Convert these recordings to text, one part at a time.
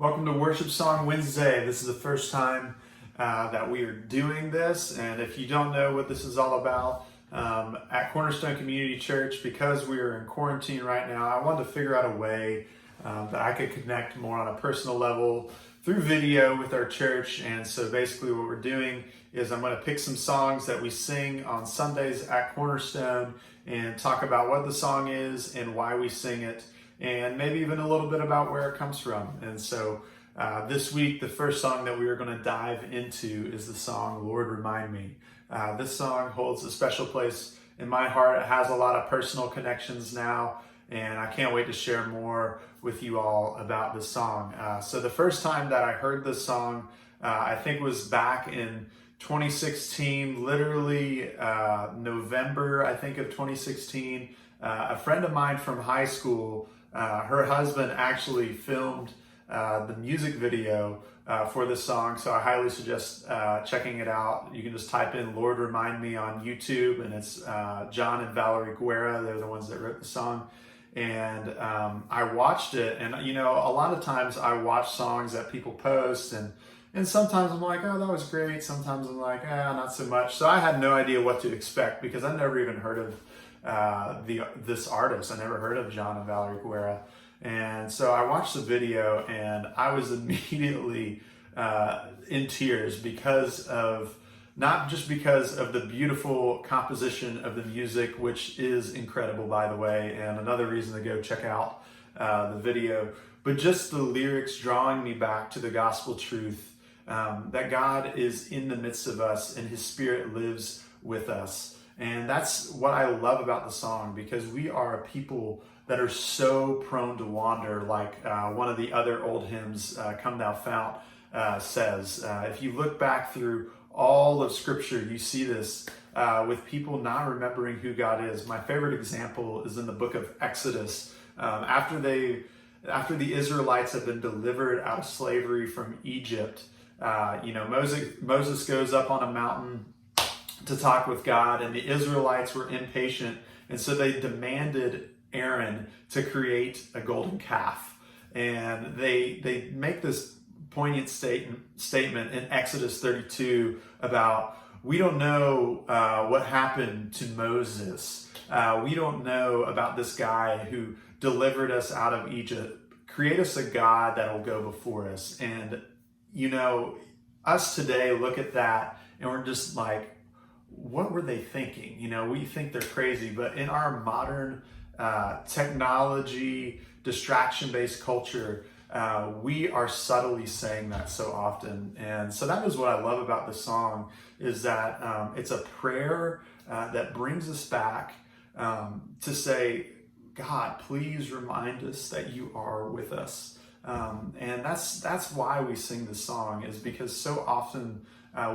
Welcome to Worship Song Wednesday. This is the first time that we are doing this, and if you don't know what this is all about, at Cornerstone Community Church, because we are in quarantine right now, I wanted to figure out a way that I could connect more on a personal level through video with our church. And so basically what we're doing is I'm going to pick some songs that we sing on Sundays at Cornerstone and talk about what the song is and why we sing it, and maybe even a little bit about where it comes from. And so this week, the first song that we are going to dive into is the song, Lord, Remind Me. This song holds a special place in my heart. It has a lot of personal connections now, and I can't wait to share more with you all about this song. So the first time that I heard this song, I think was back in 2016, literally November, I think, of 2016. A friend of mine from high school, her husband actually filmed the music video for this song, so I highly suggest checking it out. You can just type in Lord Remind Me on YouTube, and it's John and Valerie Guerra. They're the ones that wrote the song. And I watched it, and you know, a lot of times I watch songs that people post, and sometimes I'm like, oh, that was great. Sometimes I'm like, not so much. So I had no idea what to expect because I never even heard of this artist. I never heard of John and Valerie Guerra. And so I watched the video, and I was immediately in tears not just because of the beautiful composition of the music, which is incredible, by the way, and another reason to go check out the video, but just the lyrics drawing me back to the gospel truth that God is in the midst of us and His Spirit lives with us. And that's what I love about the song, because we are a people that are so prone to wander, like one of the other old hymns, Come Thou Fount, says. If you look back through all of Scripture, you see this with people not remembering who God is. My favorite example is in the book of Exodus. After the Israelites have been delivered out of slavery from Egypt, Moses goes up on a mountain to talk with God, and the Israelites were impatient, and so they demanded Aaron to create a golden calf. And they make this poignant statement in Exodus 32 about, we don't know what happened to Moses. We don't know about this guy who delivered us out of Egypt. Create us a God that'll go before us. And, you know, us today look at that and we're just like, what were they thinking? You know, we think they're crazy, but in our modern technology, distraction-based culture, we are subtly saying that so often. And so that is what I love about the song, is that it's a prayer that brings us back to say, God, please remind us that you are with us. And that's why we sing this song, is because so often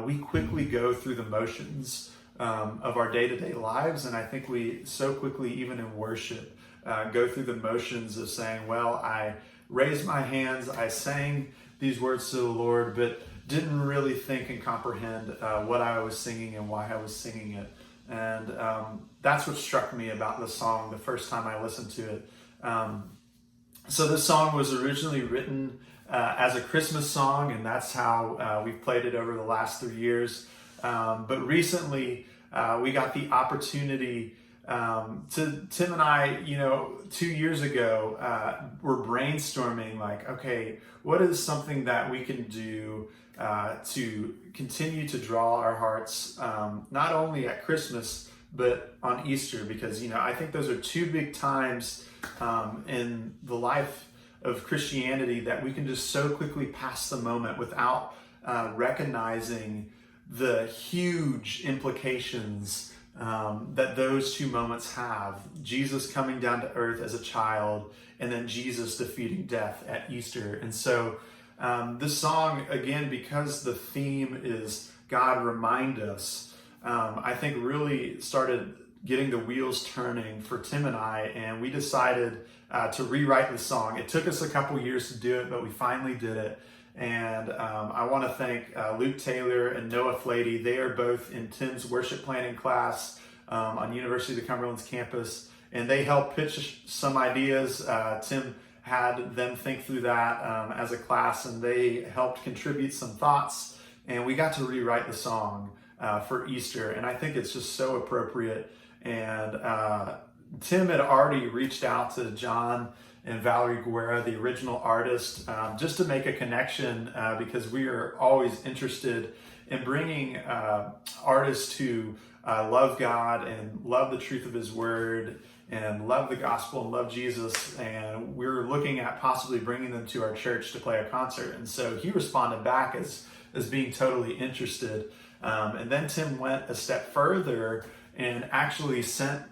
we quickly go through the motions of our day-to-day lives, and I think we so quickly, even in worship, go through the motions of saying, well, I raised my hands, I sang these words to the Lord, but didn't really think and comprehend what I was singing and why I was singing it. And that's what struck me about the song the first time I listened to it. So this song was originally written as a Christmas song, and that's how we've played it over the last 3 years. But recently, we got the opportunity Tim and I, 2 years ago, were brainstorming like, okay, what is something that we can do to continue to draw our hearts, not only at Christmas, but on Easter, because, I think those are two big times in the life of Christianity that we can just so quickly pass the moment without recognizing the huge implications that those two moments have. Jesus coming down to earth as a child, and then Jesus defeating death at Easter. And so this song, again, because the theme is God remind us, I think really started getting the wheels turning for Tim and I, and we decided to rewrite the song. It took us a couple years to do it, but we finally did it. And I want to thank Luke Taylor and Noah Flady. They are both in Tim's worship planning class on University of the Cumberland's campus, and they helped pitch some ideas. Tim had them think through that as a class, and they helped contribute some thoughts, and we got to rewrite the song for Easter, and I think it's just so appropriate. And Tim had already reached out to John and Valerie Guerra, the original artist, just to make a connection because we are always interested in bringing artists who love God and love the truth of His Word and love the gospel and love Jesus, and we're looking at possibly bringing them to our church to play a concert. And so he responded back as being totally interested. And then Tim went a step further and actually sent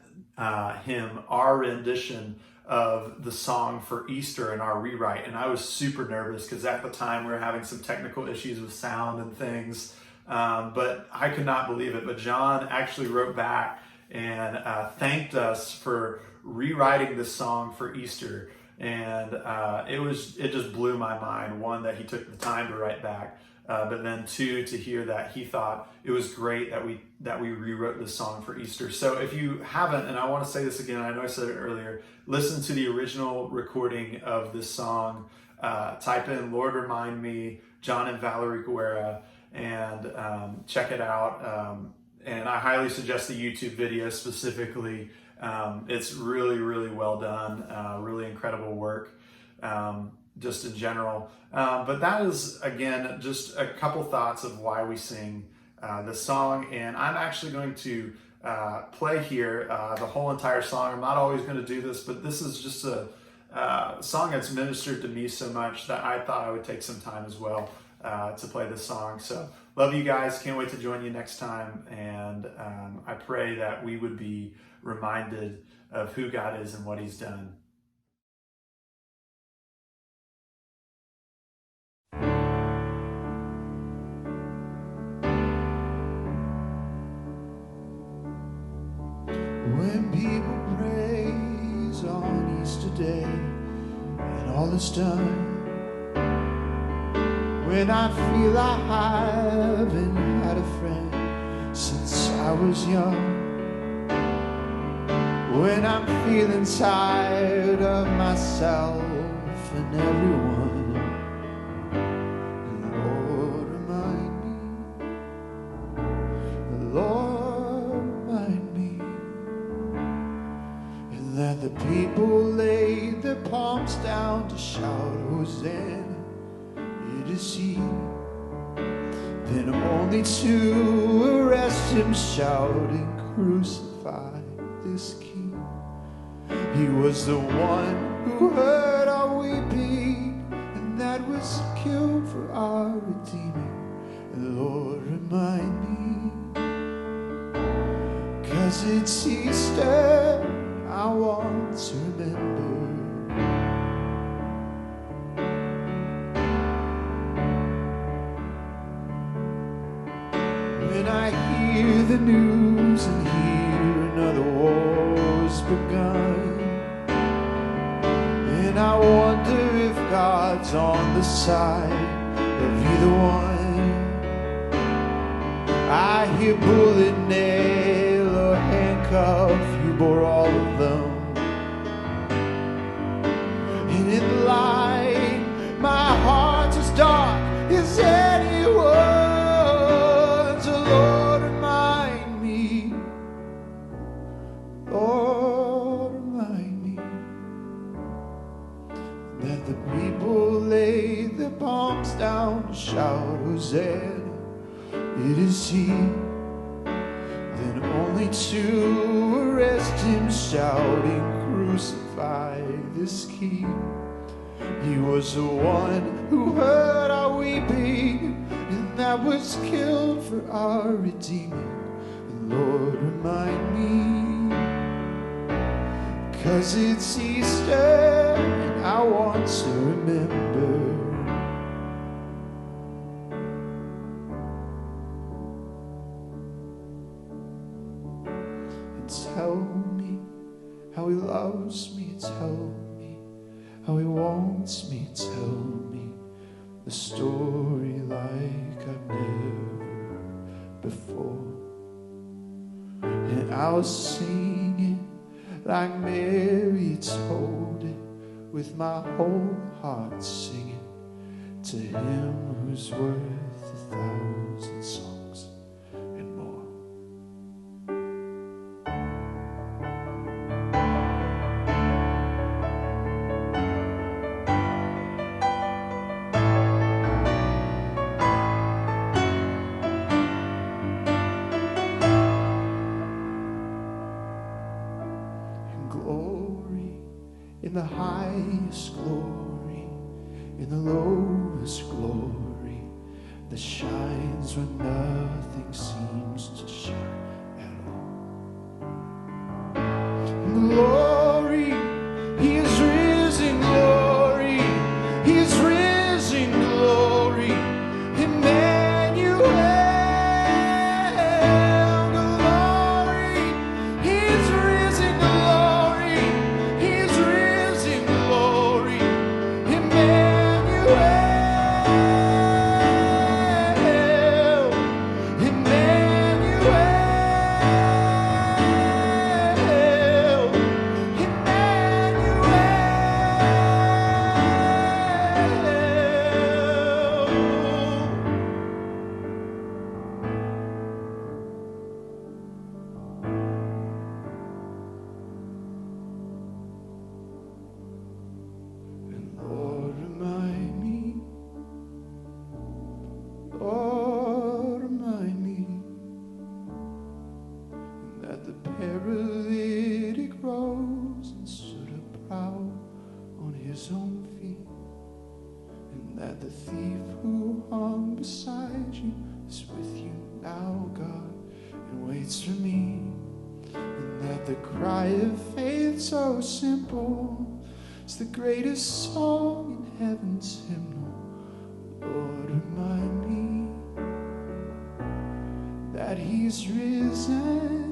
him our rendition of the song for Easter and our rewrite. And I was super nervous because at the time we were having some technical issues with sound and things, but I could not believe it. But John actually wrote back and thanked us for rewriting this song for Easter. And it just blew my mind. One, that he took the time to write back, but then two, to hear that he thought it was great that we rewrote this song for Easter. So if you haven't, and I want to say this again, I know I said it earlier, listen to the original recording of this song. Type in "Lord Remind Me," John and Valerie Guerra, and check it out. And I highly suggest the YouTube video specifically. It's really, really well done. Really incredible work, just in general. But that is, again, just a couple thoughts of why we sing this song. And I'm actually going to play here the whole entire song. I'm not always going to do this, but this is just a song that's ministered to me so much that I thought I would take some time as well to play this song. So love you guys. Can't wait to join you next time. And I pray that we would be reminded of who God is and what He's done. When people praise on Easter Day and all is done, when I feel I haven't had a friend since I was young, when I'm feeling tired of myself and everyone, Lord remind me, Lord remind me, and that the people laid their palms down to shout Hosanna. It is He, then only to arrest Him, shouting, crucify this King. He was the one who heard our weeping, and that was killed for our redeeming. And Lord, remind me, 'cause it's Easter, I want to remember. When I hear the news and hear another war's begun, and I wonder if God's on the side of either one. I hear bullet, nail, or handcuff, you bore all of them. And in the light, my heart's as dark as anyone's. So Lord, remind me, Lord, remind me, that the people laid their palms down to shout Hosanna. It is He, then only to arrest Him, shouting, crucify this King. He was the one who heard our weeping, and that was killed for our redeeming. And Lord, remind me, 'cause it's Easter, and I want to remember. Tell me how He loves me, tell me how He wants me, tell me the story like I've never before. And I'll sing it like Mary told it with my whole heart singing to him who's worth 1,000 songs and more. And glory in the highest glory, in the lowest glory, that shines when nothing seems to shine at all. Glory, he is risen, glory, he is risen, glory, Emmanuel. Glory, he is risen, glory, he is risen, glory, Emmanuel. And Lord, remind me that the paralytic rose and stood up proud on his own feet, and that the thief who hung beside you is with you now, God, and waits for me, and that the cry of faith so simple is the greatest song in heaven's hymnal. Lord, remind me that he's risen.